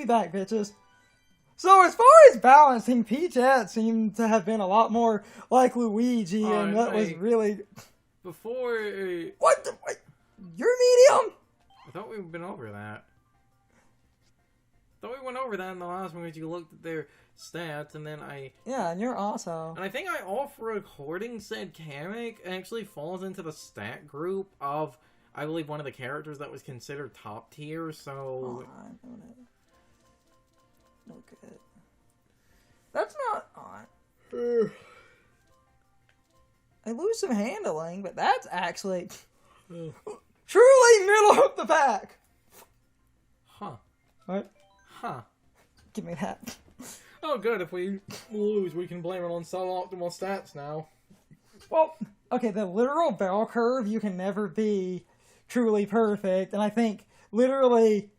We back, bitches. So as far as balancing, Peachette seemed to have been a lot more like Luigi, and that was really... Before... What the... Wait, you're medium? I thought we'd been over that. I thought we went over that in the last one, because you looked at their stats, and then I... Yeah, and you're also... And I think I, off recording, said Kamek actually falls into the stat group of, I believe, one of the characters that was considered top tier, so... No good. That's not on. I lose some handling, but that's actually truly middle of the pack. Huh. What? Huh. Give me that. Oh, good. If we lose, we can blame it on suboptimal stats now. Well, okay, the literal bell curve, you can never be truly perfect, and I think literally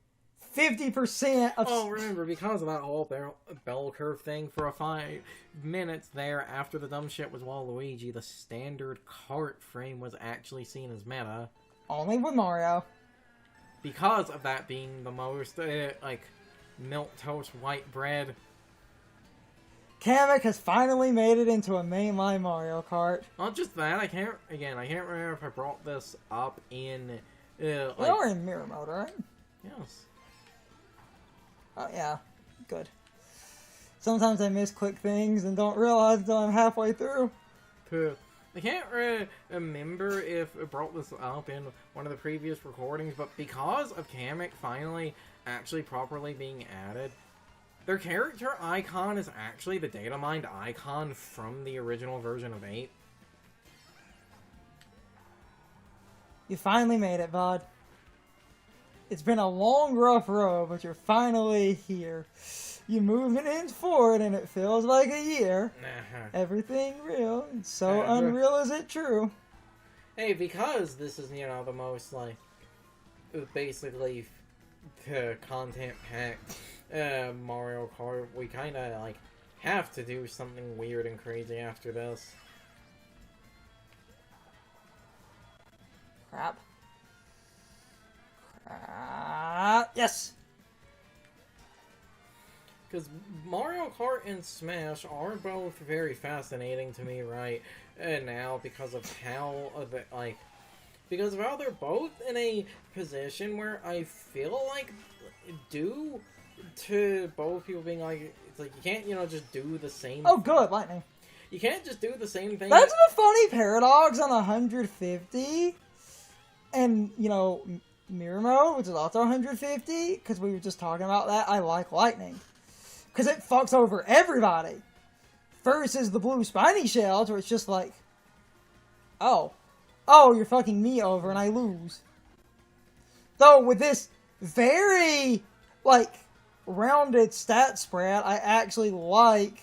50% of... Oh, remember, because of that whole bell curve thing, for a 5 minutes there after the dumb shit was Waluigi, the standard Kart frame was actually seen as meta. Only with Mario. Because of that being the most, like, milquetoast white bread. Kamek has finally made it into a mainline Mario Kart. Not just that, I can't remember if I brought this up in, like... We are in mirror mode, right? Yes. Oh, yeah. Good. Sometimes I misclick things and don't realize until I'm halfway through. I can't remember if I brought this up in one of the previous recordings, but because of Kamek finally actually properly being added, their character icon is actually the data mined icon from the original version of 8. You finally made it, bud. It's been a long, rough road, but you're finally here. You're moving in forward, and it feels like a year. Everything real. It's so unreal, is it true? Hey, because this is, you know, the most, like, basically content-packed Mario Kart, we kind of, like, have to do something weird and crazy after this. Crap. Yes! Because Mario Kart and Smash are both very fascinating to me right now because of how, because of how they're both in a position where I feel like, due to both people being like, it's like, you can't, you know, just do the same... Oh, good, lightning. You can't just do the same thing... That's a funny paradox on 150, and, you know... Mirror mode, which is also 150, because we were just talking about that. I like lightning, because it fucks over everybody. Versus the blue spiny shells, where it's just like, oh, you're fucking me over, and I lose. Though with this very like rounded stat spread, I actually like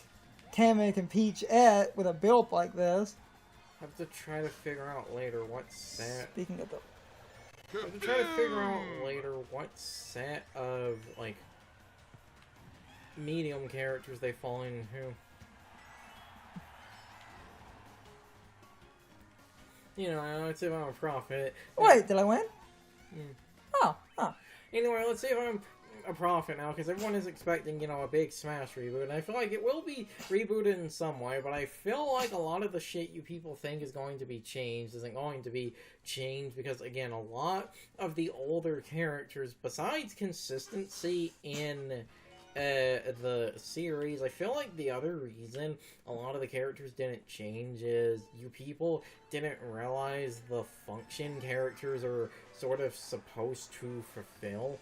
Kamek and Peachette with a build like this. I have to try to figure out later what set. Speaking of the. I have to try to figure out later what set of, like, medium characters they fall into. You know, let's see if I'm a prophet. Wait, did I win? Mm. Oh. Anyway, let's see if I'm a prophet now, because everyone is expecting, you know, a big Smash reboot, and I feel like it will be rebooted in some way, but I feel like a lot of the shit you people think is going to be changed isn't going to be changed, because, again, a lot of the older characters, besides consistency in the series, I feel like the other reason a lot of the characters didn't change is you people didn't realize the function characters are sort of supposed to fulfill.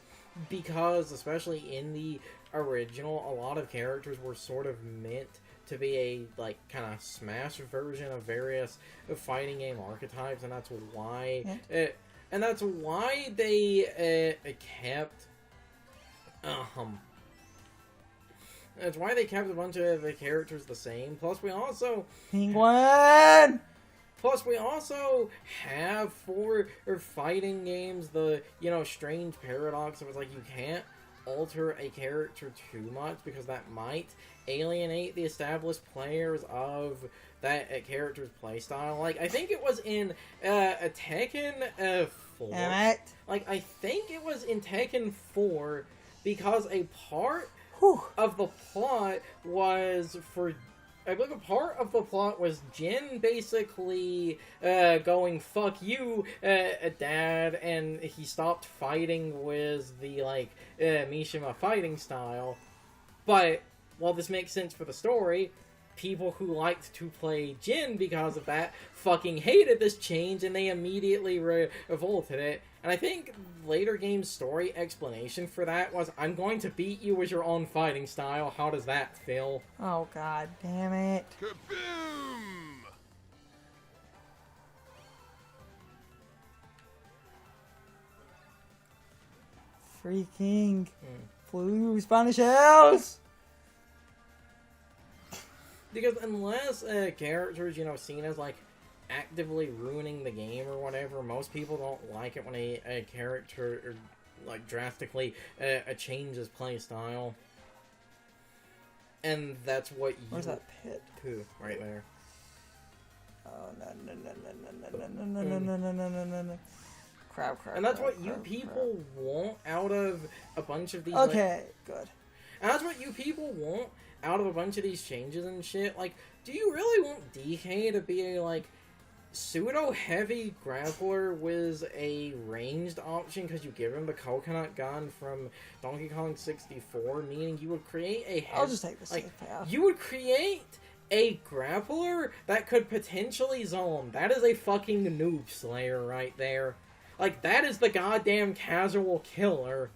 Because, especially in the original, a lot of characters were sort of meant to be a, like, kind of Smash version of various fighting game archetypes, and that's why... and that's why they kept... That's why they kept a bunch of the characters the same. Plus, we also... Penguin! Plus, we also have, for fighting games, the, you know, strange paradox. It was like, you can't alter a character too much, because that might alienate the established players of that character's playstyle. Like, I think it was in Tekken 4. Damn it. Like, I think it was in Tekken 4 because a part of the plot was for... I believe a part of the plot was Jin basically going, fuck you, Dad, and he stopped fighting with the, like, Mishima fighting style. But, while this makes sense for the story, people who liked to play Jin because of that fucking hated this change, and they immediately revolted it. And I think later game's story explanation for that was, I'm going to beat you with your own fighting style. How does that feel? Oh, god damn it. Kaboom! Freaking blue Spanish shells! Because unless a character's, seen as, like, actively ruining the game or whatever, most people don't like it when a character, like, drastically changes play style. And that's what you... Where's that pit? Pooh, right there. Oh, no. Crap. And that's what you people want out of a bunch of these... Okay, good. And that's what you people want out of a bunch of these changes and shit. Like, do you really want DK to be a, like, pseudo-heavy grappler with a ranged option because you give him the coconut gun from Donkey Kong 64, meaning you would create a... I'll just take the safe path. You would create a grappler that could potentially zone. That is a fucking noob slayer right there. Like, that is the goddamn casual killer.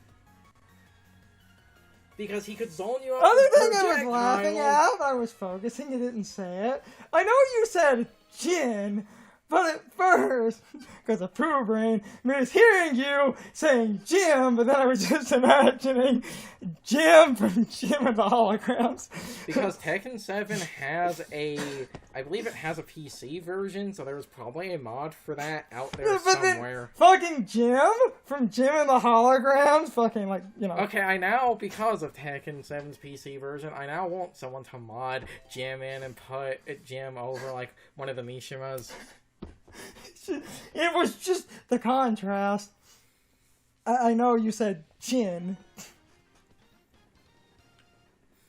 Because he could zone you out. Other thing I was laughing at, I was focusing, you didn't say it. I know you said Jin, but at first, because of Pooh Brain, I was hearing you saying Jim, but then I was just imagining Jim from Jim and the Holograms. Because Tekken 7 has I believe it has a PC version, so there was probably a mod for that out there somewhere. Fucking Jim from Jim and the Holograms, fucking, like, Okay, I now, because of Tekken 7's PC version, I now want someone to mod Jim in and put Jim over, like, one of the Mishimas. It was just the contrast. I know you said Jin.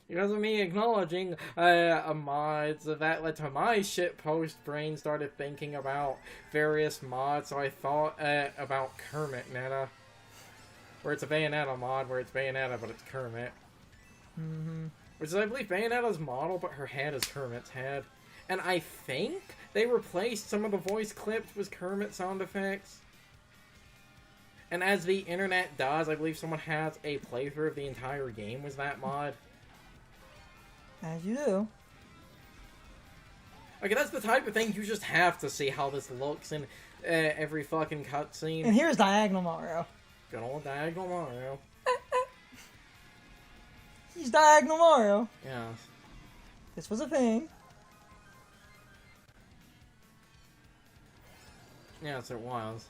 Because of me acknowledging mods, that led to my shitpost brain started thinking about various mods, so I thought about Kermit Netta. Where it's a Bayonetta mod, where it's Bayonetta, but it's Kermit. Mm-hmm. Which is, I believe, Bayonetta's model, but her head is Kermit's head. And I think they replaced some of the voice clips with Kermit sound effects. And as the internet does, I believe someone has a playthrough of the entire game with that mod. As you do. Okay, that's the type of thing you just have to see how this looks in every fucking cutscene. And here's Diagonal Mario. Good old Diagonal Mario. He's Diagonal Mario. Yes. This was a thing. Yes, it was.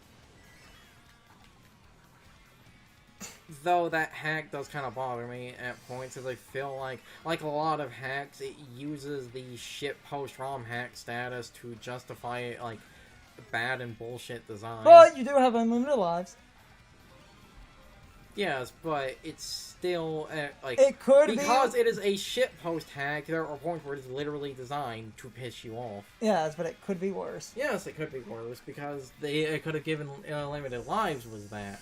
Though that hack does kind of bother me at points, as I feel like a lot of hacks, it uses the shitpost ROM hack status to justify, like, bad and bullshit design. But you do have unlimited lives. Yes, but it's still, like... It could because it is a shitpost hack, there are points where it is literally designed to piss you off. Yes, but it could be worse. Yes, it could be worse, because they could have given limited lives with that.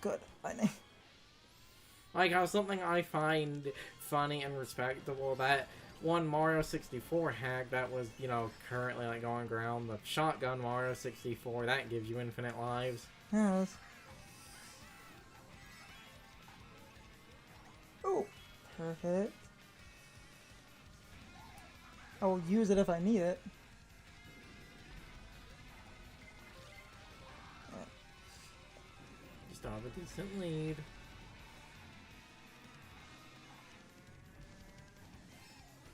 Good. Lightning. Like, something I find funny and respectable, that one Mario 64 hack that was, currently, like, going around, the Shotgun Mario 64, that gives you infinite lives. Yes. Oh, perfect. I will use it if I need it. You still have a decent lead.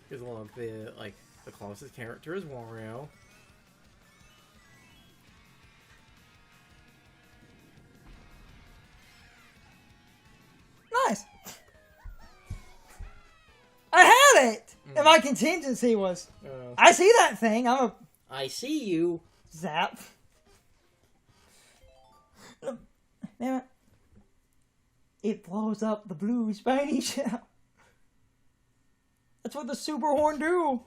Because look, the closest character is Wario. Nice. I had it. And my contingency was, I see that thing. I see you. Zap. Damn it. It blows up the blue spiny shell. That's what the super horn do.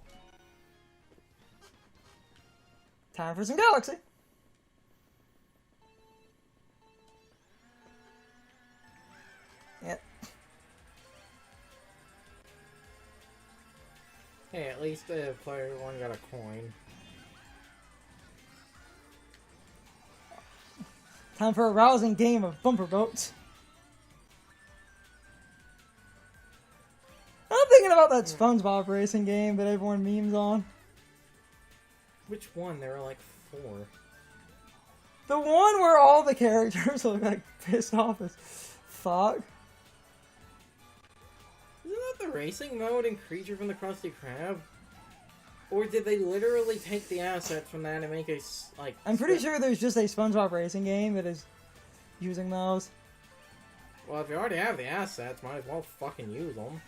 Time for some Galaxy. Yep. Hey, at least player 1 got a coin. Time for a rousing game of bumper boats. I'm thinking about that SpongeBob racing game that everyone memes on. Which one? There were like 4. The one where all the characters look like pissed off as fuck. Isn't that the racing mode in Creature from the Krusty Krab? Or did they literally take the assets from that and make a, like... I'm pretty sure there's just a SpongeBob racing game that is using those. Well, if you already have the assets, might as well fucking use them.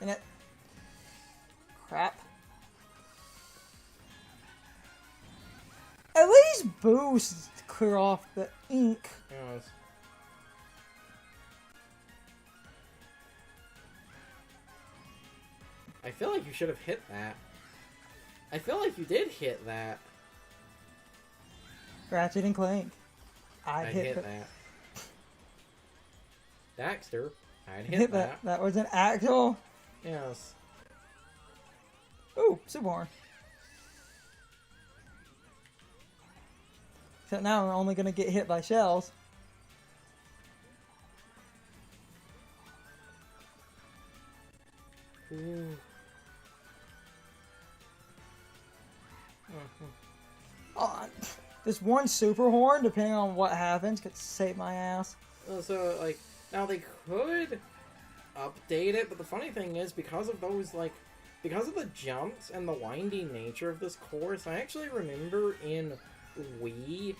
Dang it. Crap. At least boost to clear off the ink. Yes. I feel like you should have hit that. I feel like you did hit that. Ratchet and Clank. I hit that. Daxter. I'd hit that. That was an actual. Yes. Ooh, Suborn. Except now we're only gonna get hit by shells. Ooh. Oh, this one super horn, depending on what happens, could save my ass. So, like, now they could update it, but the funny thing is, because of those, like, because of the jumps and the windy nature of this course, I actually remember in Wii,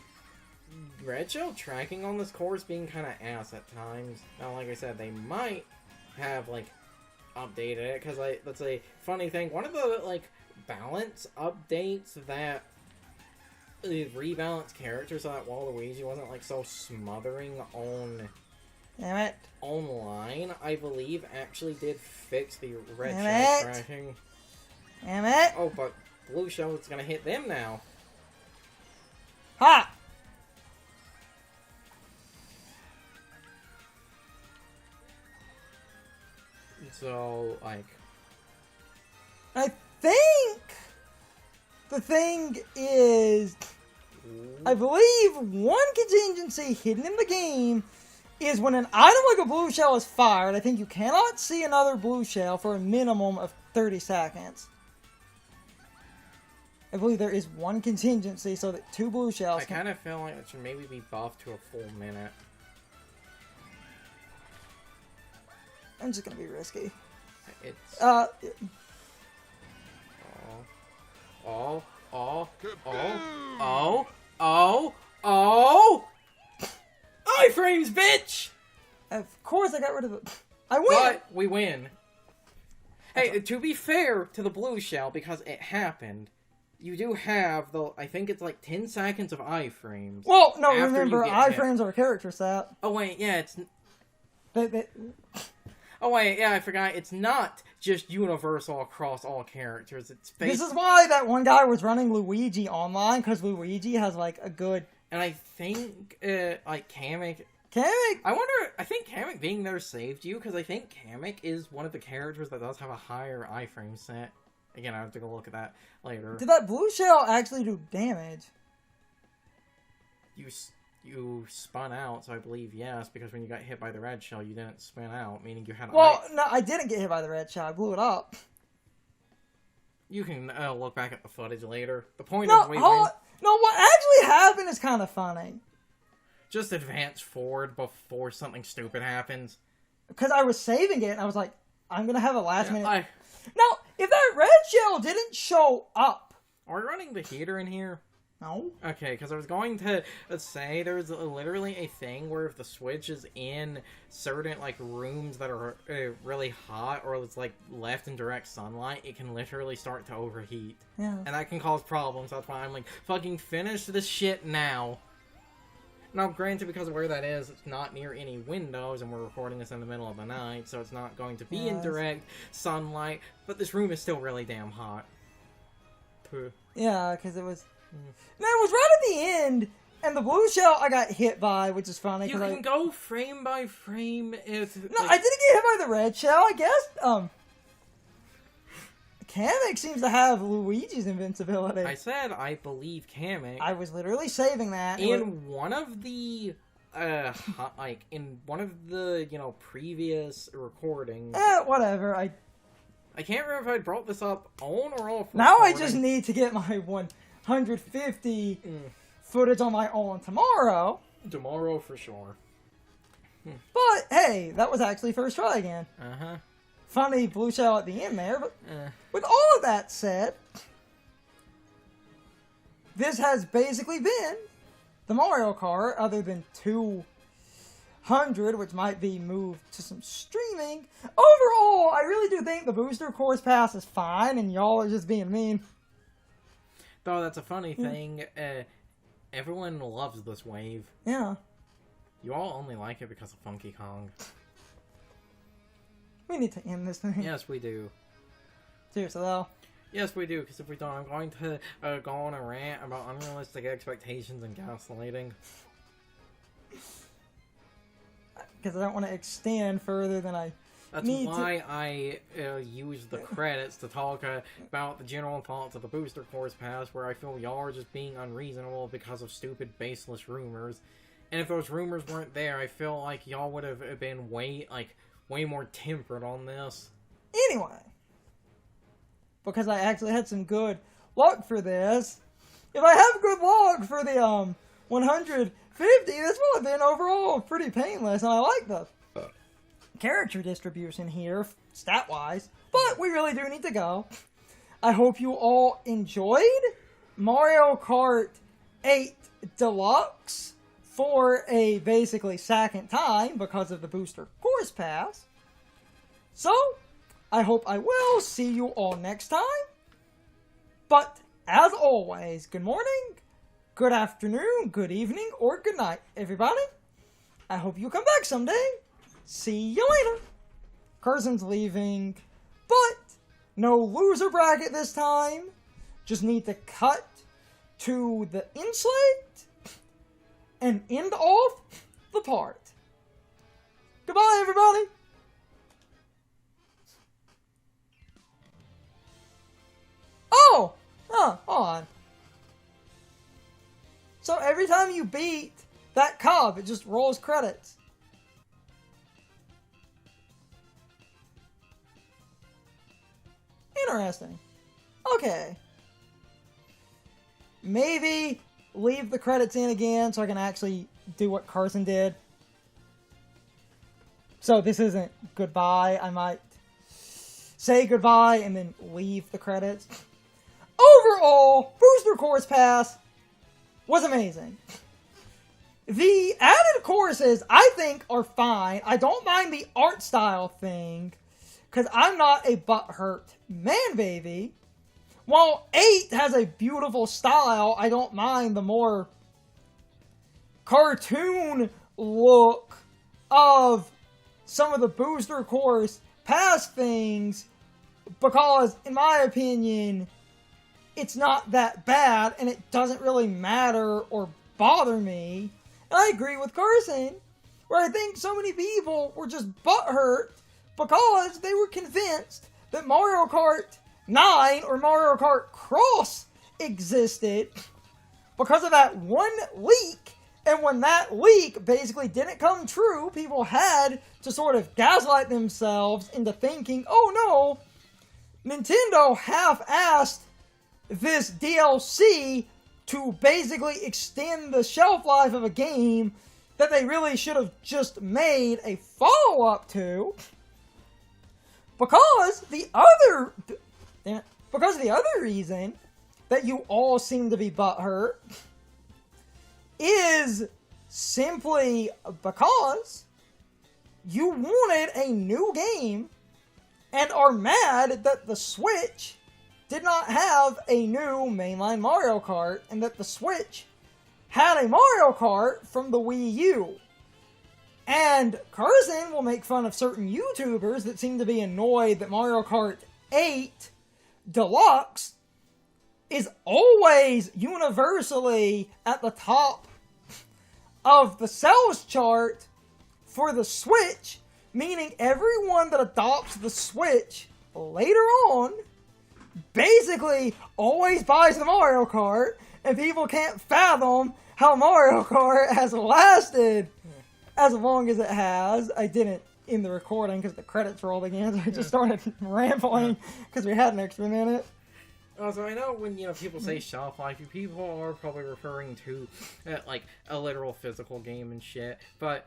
red shell tracking on this course being kind of ass at times. Now, like I said, they might have, like, updated it, because, like, that's a funny thing. One of the, like, balance updates that rebalance characters so that Waluigi wasn't, like, so smothering on Damn it. online, I believe, actually did fix the red Damn shell it. tracking. Damn it. Oh, but blue shell is gonna hit them now. Ha! So, like... I think the thing is, I believe one contingency hidden in the game is when an item like a blue shell is fired, I think you cannot see another blue shell for a minimum of 30 seconds. I believe there is one contingency so that 2 blue shells I kind of feel like it should maybe be buffed to a full minute. I'm just gonna be risky. It's... Oh. iframes, bitch! Of course I got rid of it. I win! But we win. Hey, to be fair to the blue shell, because it happened, you do have, the I think it's like 10 seconds of iframes. Well, no, after remember, you get hit. iframes are a character stat. Oh, wait, yeah, it's... They, Oh, wait, yeah, I forgot. It's not just universal across all characters. It's this is why that one guy was running Luigi online, because Luigi has, like, a good... And I think, like, Kamek... I think Kamek being there saved you, because I think Kamek is one of the characters that does have a higher iframe set. Again, I have to go look at that later. Did that blue shell actually do damage? You spun out, so I believe yes, because when you got hit by the red shell, you didn't spin out, meaning you had... Well, no, I didn't get hit by the red shell. I blew it up. You can look back at the footage later. The point No, is we win. No, what actually happened is kind of funny. Just advance forward before something stupid happens. Because I was saving it, and I was like, I'm going to have a last minute... Now, if that red shell didn't show up... Are we running the heater in here? No. Okay, because I was going to say there's literally a thing where if the Switch is in certain, like, rooms that are really hot or it's, like, left in direct sunlight, it can literally start to overheat. Yeah. And that can cause problems. That's why I'm like, fucking finish this shit now. Now, granted, because of where that is, it's not near any windows, and we're recording this in the middle of the night, so it's not going to be in direct sunlight, but this room is still really damn hot. Puh. Yeah, because it was... No, it was right at the end, and the blue shell I got hit by, which is funny. You can go frame by frame if... No, I didn't get hit by the red shell, I guess. Kamek seems to have Luigi's invincibility. I said I believe Kamek. I was literally saving that. In one of the... like, in one of the, previous recordings... Whatever, I can't remember if I brought this up on or off. Now I just need to get my 150 footage on my own tomorrow. Tomorrow for sure. But, hey, that was actually first try again. Uh-huh. Funny blue shell at the end there, but with all of that said, this has basically been the Mario Kart, other than 200, which might be moved to some streaming. Overall, I really do think the booster course pass is fine, and y'all are just being mean. Though that's a funny thing, everyone loves this wave. Yeah. You all only like it because of Funky Kong. We need to end this thing. Yes, we do. Seriously, though. Yes, we do, because if we don't, I'm going to go on a rant about unrealistic expectations and gaslighting. Because I don't want to extend further than I That's need why I use the credits to talk about the general thoughts of the Booster Course Pass, where I feel y'all are just being unreasonable because of stupid, baseless rumors. And if those rumors weren't there, I feel like y'all would have been way more tempered on this. Anyway, because I actually had some good luck for this, if I have good luck for the 150, this will have been overall pretty painless, and I like the character distribution here, stat-wise, but we really do need to go. I hope you all enjoyed Mario Kart 8 Deluxe for a basically second time because of the Booster Course Pass. So, I hope I will see you all next time. But, as always, good morning, good afternoon, good evening, or good night, everybody. I hope you come back someday. See you later. Carson's leaving, but no loser bracket this time. Just need to cut to the inslate and end off the part. Goodbye, everybody. Hold on. So every time you beat that cob, it just rolls credits. Interesting. Okay. Maybe leave the credits in again so I can actually do what Carson did. So this isn't goodbye. I might say goodbye and then leave the credits. Overall, Booster Course Pass was amazing. The added courses, I think, are fine. I don't mind the art style thing, because I'm not a butthurt man baby. While 8 has a beautiful style, I don't mind the more cartoon look of some of the Booster Course Pass things, because, in my opinion, it's not that bad, and it doesn't really matter or bother me. And I agree with Carson, where I think so many people were just butthurt because they were convinced that Mario Kart 9 or Mario Kart Cross existed because of that one leak. And when that leak basically didn't come true, people had to sort of gaslight themselves into thinking, oh no, Nintendo half-assed this DLC to basically extend the shelf life of a game that they really should have just made a follow-up to. Because the other reason that you all seem to be butthurt is simply because you wanted a new game and are mad that the Switch did not have a new mainline Mario Kart and that the Switch had a Mario Kart from the Wii U. And Curzon will make fun of certain YouTubers that seem to be annoyed that Mario Kart 8 Deluxe is always universally at the top of the sales chart for the Switch, meaning everyone that adopts the Switch later on basically always buys the Mario Kart, and people can't fathom how Mario Kart has lasted as long as it has. I didn't in the recording because the credits rolled again, so I just started rambling because we had an extra minute. So I know when, people say shelf life, people are probably referring to, like, a literal physical game and shit, but,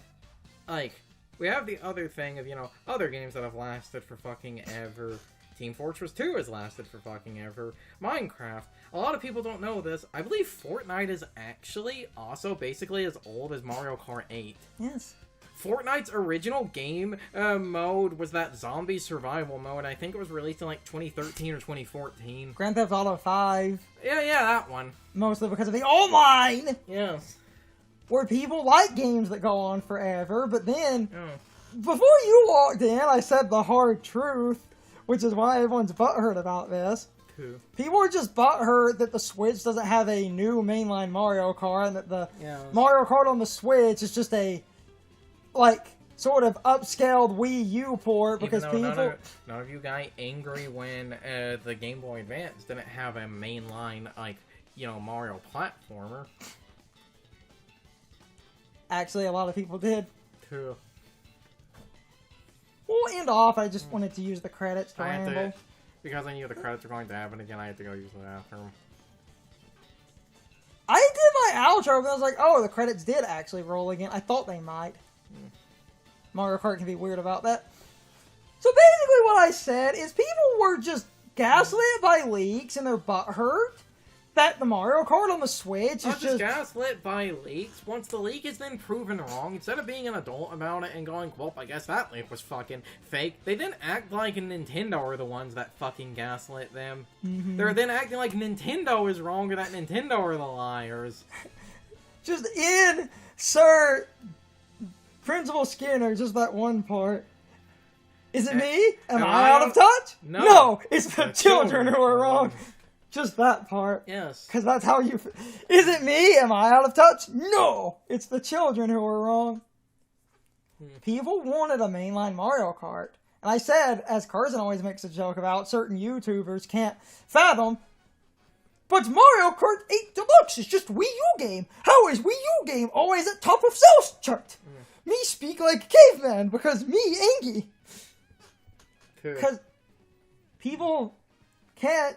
like, we have the other thing of, other games that have lasted for fucking ever. Team Fortress 2 has lasted for fucking ever. Minecraft. A lot of people don't know this. I believe Fortnite is actually also basically as old as Mario Kart 8. Yes. Fortnite's original game mode was that zombie survival mode. I think it was released in like 2013 or 2014. Grand Theft Auto 5. Yeah, that one. Mostly because of the online! Yes. Where people like games that go on forever, but then, Oh. before you walked in, I said the hard truth, which is why everyone's butthurt about this. Who? People are just butthurt that the Switch doesn't have a new mainline Mario Kart, and that the Mario Kart on the Switch is just a, like, sort of upscaled Wii U port, because people... None of you got angry when the Game Boy Advance didn't have a mainline, like, Mario platformer. Actually, a lot of people did. True. We'll end off. I just wanted to use the credits to ramble. Because I knew the credits were going to happen again, I had to go use the bathroom. I did my outro, but I was like, oh, the credits did actually roll again. I thought they might. Mario Kart can be weird about that. So basically what I said is people were just gaslit by leaks and they're butthurt that the Mario Kart on the Switch is just gaslit by leaks. Once the leak is then proven wrong, instead of being an adult about it and going, well, I guess that leak was fucking fake, they then act like Nintendo are the ones that fucking gaslit them. Mm-hmm. They're then acting like Nintendo is wrong or that Nintendo are the liars. Just insert Principal Skinner, just that one part. Is it me? Am I out of touch? No, it's the children who are wrong. Just that part. Yes. Because that's how you... Is it me? Am I out of touch? No! It's the children who are wrong. People wanted a mainline Mario Kart. And I said, as Curzon always makes a joke about, certain YouTubers can't fathom, but Mario Kart 8 Deluxe is just Wii U game. How is Wii U game always at top of sales chart? Me speak like a caveman because me Angie. Because people can't...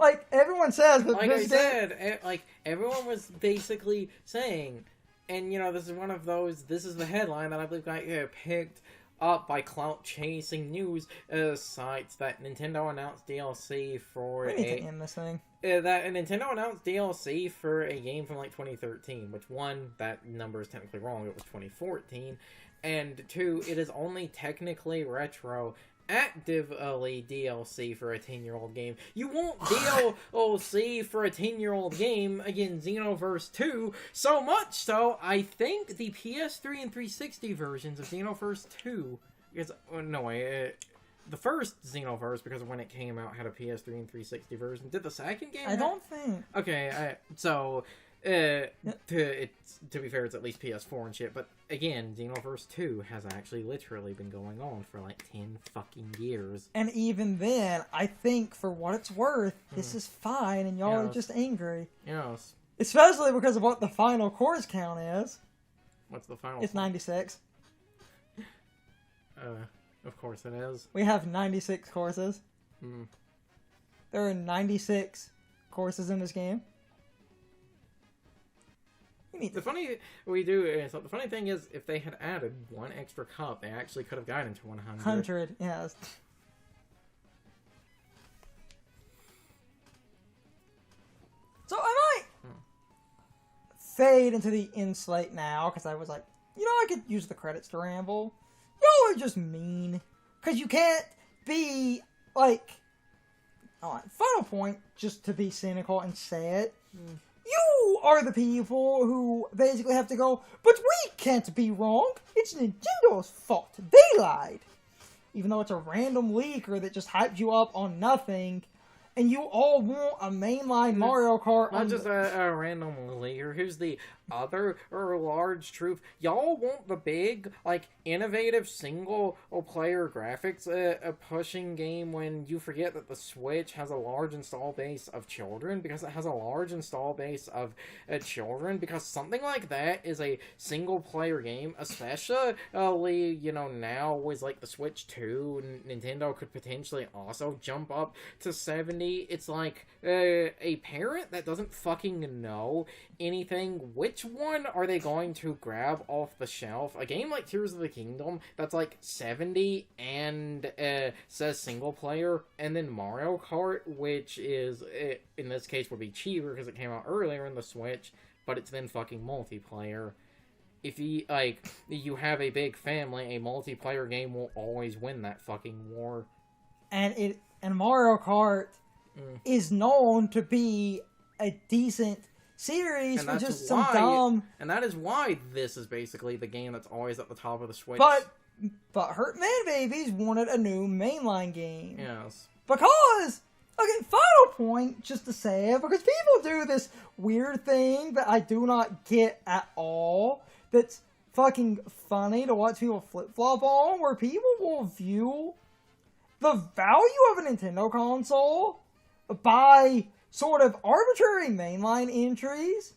Like, everyone says that like I said, like, everyone was basically saying, and, this is one of those, this is the headline that I believe got picked up by clout-chasing news sites, that Nintendo announced DLC for We need to end this thing. That Nintendo announced DLC for a game from, like, 2013, which, one, that number is technically wrong, it was 2014, and two, it is only technically retro, actively DLC for a 10-year-old game. You won't DLC for a 10-year-old game, again, Xenoverse 2, so much so, I think the PS3 and 360 versions of Xenoverse 2, because, the first Xenoverse, because of when it came out, had a PS3 and 360 version. Did the second game I don't think. Okay, so... to be fair, it's at least PS4 and shit, but again, Xenoverse 2 has actually literally been going on for like 10 fucking years. And even then, I think for what it's worth, this is fine, and y'all are just angry. Yes. Especially because of what the final course count is. What's the final? It's 96. Of course it is. We have 96 courses. There are 96 courses in this game. The funny thing is, if they had added one extra cup, they actually could have gotten to 100. 100, yes. fade into the in-slate now, because I was like, I could use the credits to ramble. Y'all are just mean. Because you can't be, like... Alright, final point, just to be cynical and say it. You are the people who basically have to go, but we can't be wrong. It's Nintendo's fault. They lied. Even though it's a random leaker that just hyped you up on nothing, and you all want a mainline Mario Kart. Not just a random leaker. Here's the other large truth. Y'all want the big, like, innovative single-player graphics pushing game when you forget that the Switch has a large install base of children, because it has a large install base of children, because something like that is a single-player game, especially, now with, like, the Switch 2, Nintendo could potentially also jump up to 70. It's like a parent that doesn't fucking know anything. Which one are they going to grab off the shelf? A game like Tears of the Kingdom that's like 70 and says single player, and then Mario Kart, which is in this case would be cheaper because it came out earlier in the Switch, but it's then fucking multiplayer. If you have a big family, a multiplayer game will always win that fucking war. And Mario Kart is known to be a decent series for just some dumb... And that is why this is basically the game that's always at the top of the Switch. But Hurt Man Babies wanted a new mainline game. Yes. Because... Okay, final point, just to say it, because people do this weird thing that I do not get at all, that's fucking funny to watch people flip-flop on, where people will view the value of a Nintendo console by sort of arbitrary mainline entries,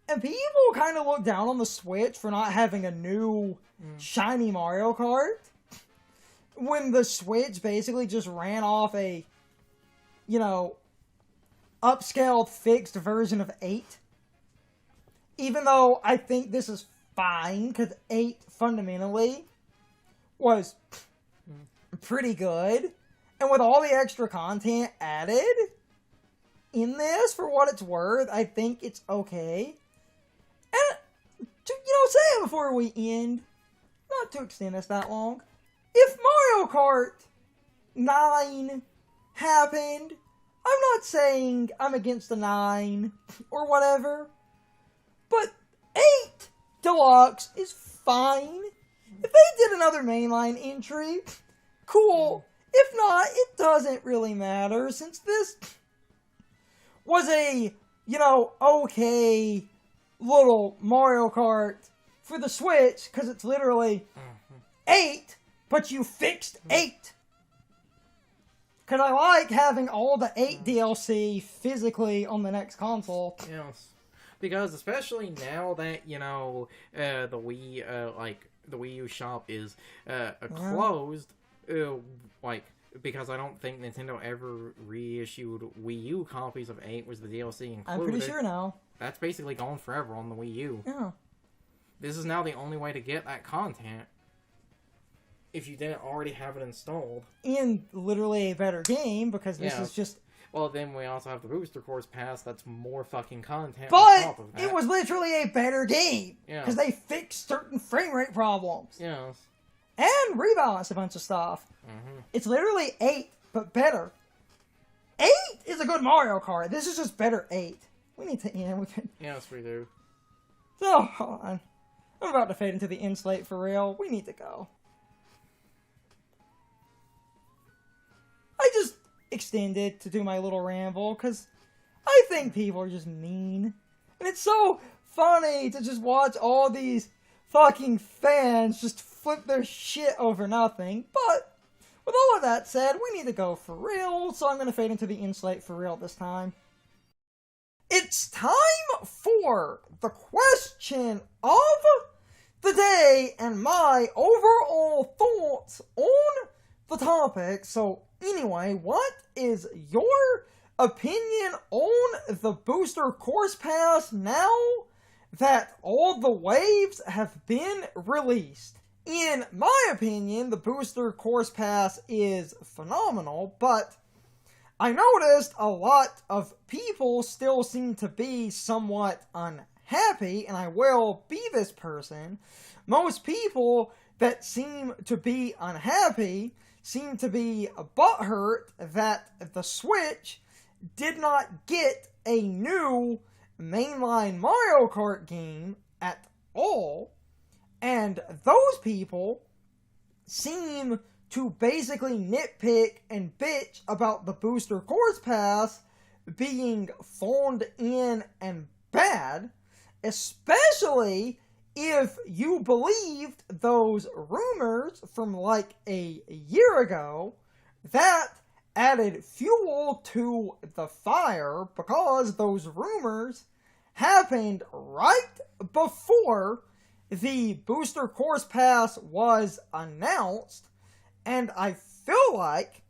and people kind of look down on the Switch for not having a new shiny Mario Kart, when the Switch basically just ran off a, upscaled fixed version of 8. Even though I think this is fine, because 8 fundamentally was pretty good, and with all the extra content added in this, for what it's worth, I think it's okay. And, say it before we end, not to extend this that long, if Mario Kart 9 happened, I'm not saying I'm against the 9 or whatever, but 8 Deluxe is fine. If they did another mainline entry, cool. If not, it doesn't really matter, since this was a, okay little Mario Kart for the Switch, because it's literally 8, but you fixed 8. Because I like having all the 8 DLC physically on the next console. Yes. Because especially now that, the Wii, the Wii U shop is closed, because I don't think Nintendo ever reissued Wii U copies of 8 was the DLC included. I'm pretty sure now. That's basically gone forever on the Wii U. Yeah. This is now the only way to get that content, if you didn't already have it installed. In literally a better game, because this is just... Well, then we also have the Booster Course Pass, that's more fucking content but on top of that. It was literally a better game! Yeah. Because they fixed certain frame rate problems. Yes. And rebalanced a bunch of stuff. Mm-hmm. It's literally 8, but better. 8 is a good Mario Kart. This is just better 8. We need to end with it. Yes, we do. So, hold on. I'm about to fade into the end slate for real. We need to go. I just extended to do my little ramble, because I think people are just mean. And it's so funny to just watch all these fucking fans just flip their shit over nothing. But, with all of that said, we need to go for real, so I'm going to fade into the end slate for real this time. It's time for the question of the day and my overall thoughts on the topic. So anyway, what is your opinion on the Booster Course Pass now that all the waves have been released? In my opinion, the Booster Course Pass is phenomenal, but I noticed a lot of people still seem to be somewhat unhappy happy, and I will be this person. Most people that seem to be unhappy seem to be butthurt that the Switch did not get a new mainline Mario Kart game at all, and those people seem to basically nitpick and bitch about the Booster Course Pass being phoned in and bad, especially if you believed those rumors from like a year ago. That added fuel to the fire, because those rumors happened right before the Booster Course Pass was announced, and I feel like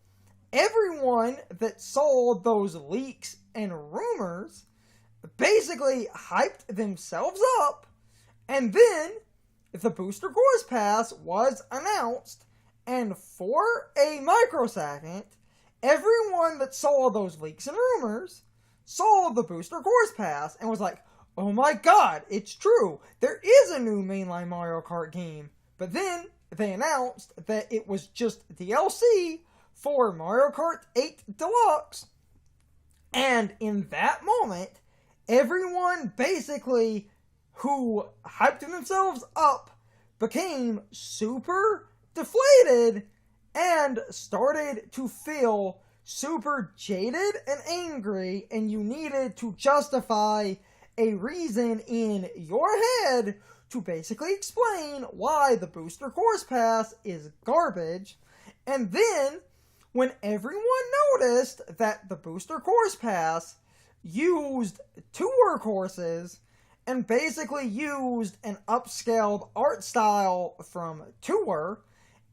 everyone that saw those leaks and rumors basically hyped themselves up, and then the Booster Course Pass was announced, and for a microsecond, everyone that saw those leaks and rumors saw the Booster Course Pass and was like, oh my god, it's true, there is a new mainline Mario Kart game. But then they announced that it was just DLC for Mario Kart 8 Deluxe. And in that moment, everyone basically who hyped themselves up became super deflated and started to feel super jaded and angry, and you needed to justify a reason in your head to basically explain why the Booster Course Pass is garbage. And then, when everyone noticed that the Booster Course Pass used tour courses and basically used an upscaled art style from Tour,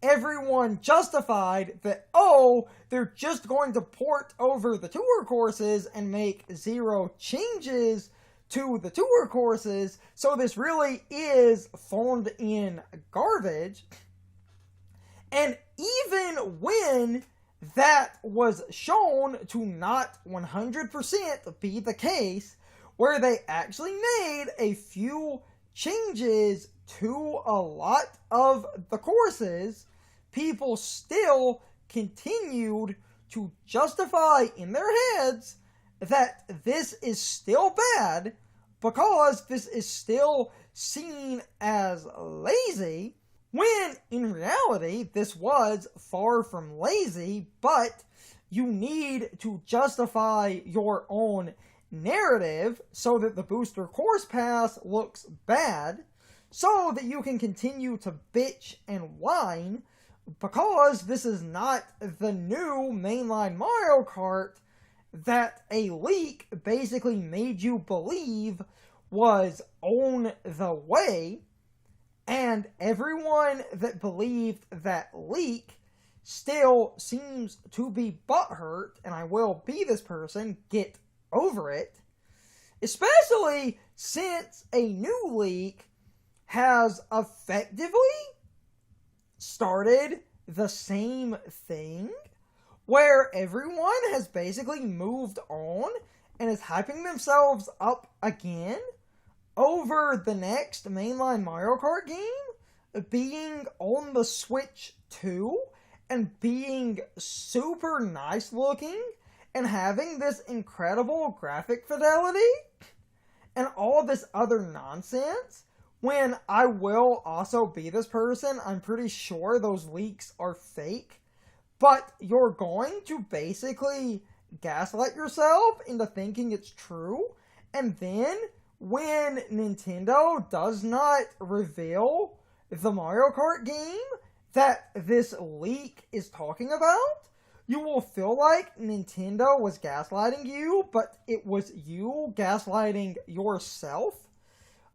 everyone justified that, oh, they're just going to port over the tour courses and make zero changes to the tour courses, so this really is phoned in garbage. And even when that was shown to not 100% be the case, where they actually made a few changes to a lot of the courses, people still continued to justify in their heads that this is still bad, because this is still seen as lazy, when in reality this was far from lazy, but you need to justify your own narrative so that the Booster Course Pass looks bad, so that you can continue to bitch and whine, because this is not the new mainline Mario Kart that a leak basically made you believe was on the way. And everyone that believed that leak still seems to be butthurt, and I will be this person, get over it. Especially since a new leak has effectively started the same thing, where everyone has basically moved on and is hyping themselves up again over the next mainline Mario Kart game being on the Switch 2 and being super nice looking and having this incredible graphic fidelity and all this other nonsense, when I will also be this person. I'm pretty sure those leaks are fake, but you're going to basically gaslight yourself into thinking it's true, and then when Nintendo does not reveal the Mario Kart game that this leak is talking about, you will feel like Nintendo was gaslighting you, but it was you gaslighting yourself,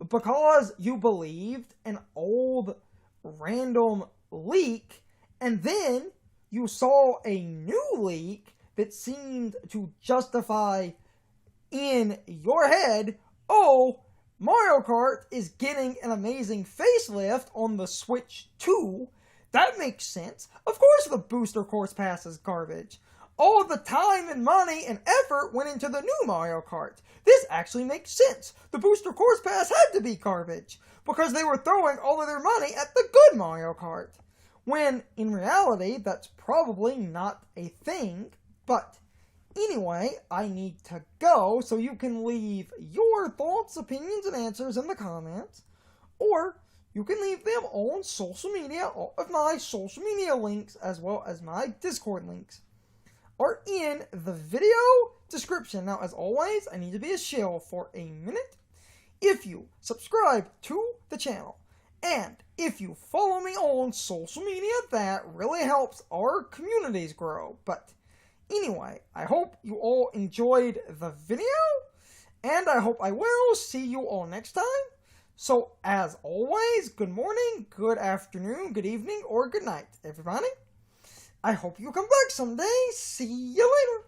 because you believed an old random leak, and then you saw a new leak that seemed to justify in your head, oh, Mario Kart is getting an amazing facelift on the Switch 2. That makes sense. Of course the Booster Course Pass is garbage. all the time and money and effort went into the new Mario Kart. This actually makes sense. The Booster Course Pass had to be garbage, because they were throwing all of their money at the good Mario Kart. When, in reality, that's probably not a thing, but anyway, I need to go, so you can leave your thoughts, opinions, and answers in the comments, or you can leave them on social media. All of my social media links, as well as my Discord links, are in the video description. Now, as always, I need to be a shill for a minute. If you subscribe to the channel, and if you follow me on social media, that really helps our communities grow. But anyway, I hope you all enjoyed the video, and I hope I will see you all next time. So, as always, good morning, good afternoon, good evening, or good night, everybody. I hope you come back someday. See you later.